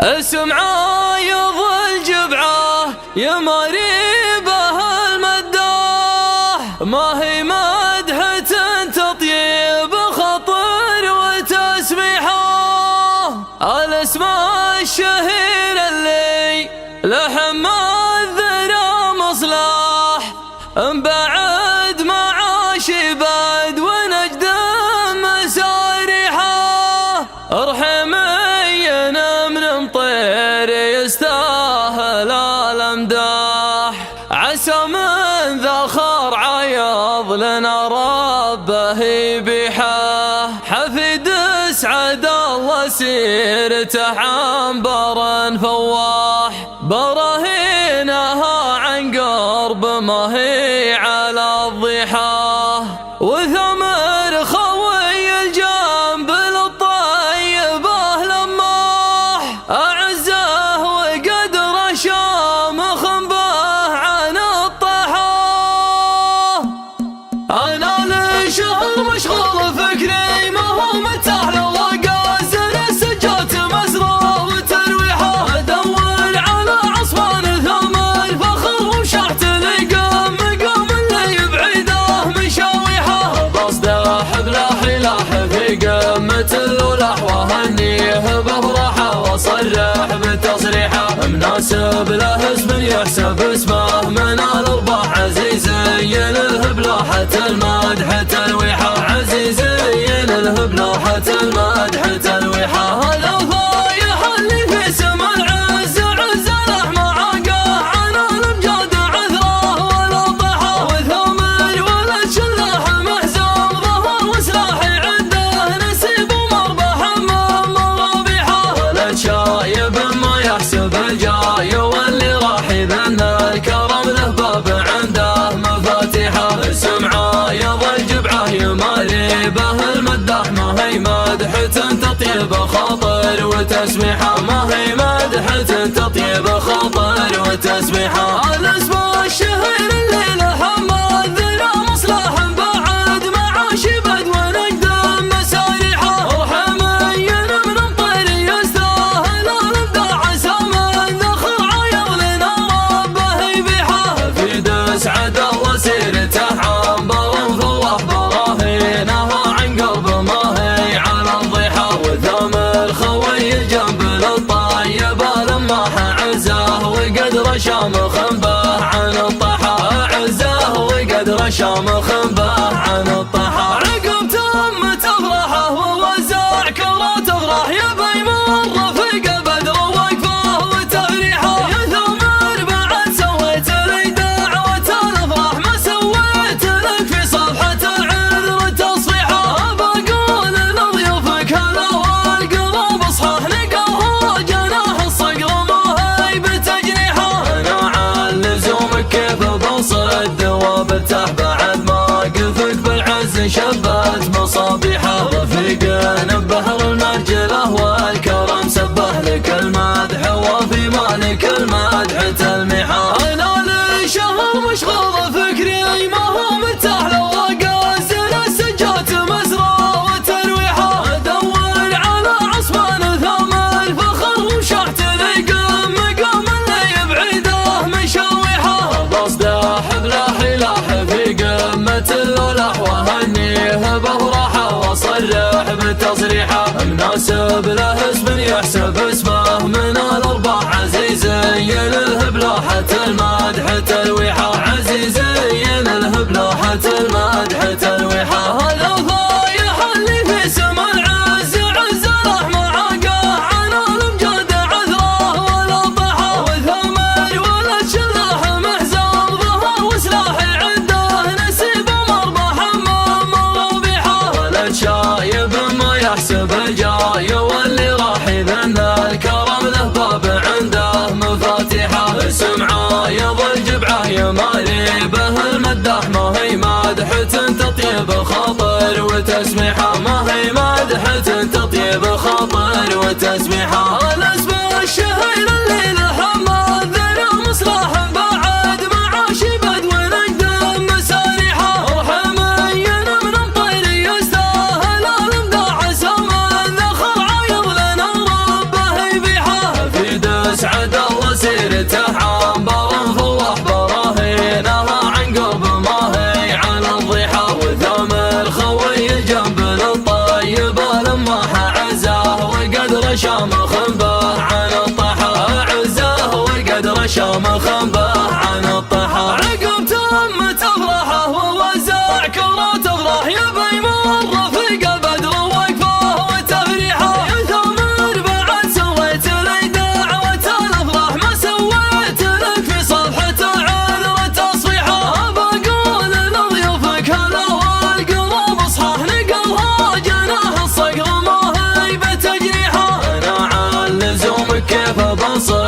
اسم عايض الجبعة يا مريبه المداح، ما هي مدحة تطيب خطر وتسميحه. الاسماء الشهير اللي لحم الذرى مصلاح، بعد معاش بد ونجد مسارحه. ارحمي من طير يستاهل الامداح، عسى من ذخر عياض لنا ربه يبيحه. حفيد اسعد الله سيرته عنبر فواح، براهينها عن قرب ما هي على الضحاه. وثمر خوي الجنب للطيبه لماح، أعزه وقدر شامخ به عن الطحاه. أنا لشهر مشغول فكري ما هو متاح لو غازل السجات مسرى وترويحه. أدور على عصفان ثمر فخر وشحت لقام مقام اللي يبعده مشاويحه. بصده حبله لاح في قمة اللولاح، وهنيه بفرحه وصرح بتصريحه. مناسب له اسم يحسب اسمه من الارباح، عزيزي الهب لوحة المدح تلويحه. عزيزي الهب لوحة المدح تلويحه. هذا الفايح اللي في سما العز عز لحمه عقاه، عن الامجاد عذره ولا ضحى. وثمر ولد شلاح محزوم ظهر وسلاحي عنده نسيب ومربح امام مرابيحه. ولد شايب ما يحسب الجاي واللي راح يذن الكرم له باب عنده مفاتيحه. اسم عايض الجبعه يمالي به المداح، ما هي مدحة تطيب خاطر وتسميحه. ما هي مدحة تطيب خاطر وتسميحه. الاسماء الشهير اللي لحم الذرى مصلاح، بعد معاش بد ونقدم مساريحه. ارحمي من طير يستاهل الامداح، عسى من ذخر عيض لنا ربه يبيحه. في دس عد الله سيرته عنبر فواح، براهينها عن قلب ما هي على الضحى. وثمر خوي الجنب للطيبه لماح، عزاه وقدر شامخ به عن الطحا. عزاه وقدر شامخ به عن الطحا. عقب تم تفرحه ووزع كرات افراح، يبي مر في بدر وقفه وتفريحه. يا ثمر بعد سويت لي دعوة الافراح، ما سويت لك في صفحة العذر تصفيحه. بقول لضيوفك هلا والقلوب صحاح، نقوه جناح الصقر ما هي بتجنيحه. انا عن لزومك كيف بوصد وبرتاح، بعد ما قفك بالعز شبت مصابيحه. رفيق نبهر المرجله والكرم سبه لك المدح، وفي مالك المدح تلميحه. انا لشهر مشغول فكري ما هو متاح لو غازل السجات مسرى وترويحه. ادور على عصفان ثمر فخر وشحت لقام مقام اللي يبعده مشاويحه. بصده حبله لاح في قمة اللولاح، وهنيه بفرحه وصرح بتصريحه. مناسب له اسم يحسب اسمه من الارباح، عزيزي الهب لوحة المدح تلويحه. عزيزي الهب لوحة المدح تلويحه. هذا الفايح اللي في سما العز عز لحمه عقاه، عن الامجاد عذره ولا ضحى. وثمر ولد شلاح محزوم ظهر وسلاحي عنده نسيب ومربح امام مرابيحه. ولد شايب ما يحسب الجاي واللي راح يذن الكرم له باب عنده مفاتيحه. اسم عايض الجبعه يمالي به المداح، ما هي مدحة تطيب خاطر وتسميحه. ما هي مدحة تطيب خاطر وتسميحه. الاسماء الشهير اللي لحم الذرى مصلاح، بعد معاش بد ونقدم مساريحه. ارحمي من طير يستاهل الامداح، عسى من ذخر عيض لنا ربه يبيحه. وكيف بنصر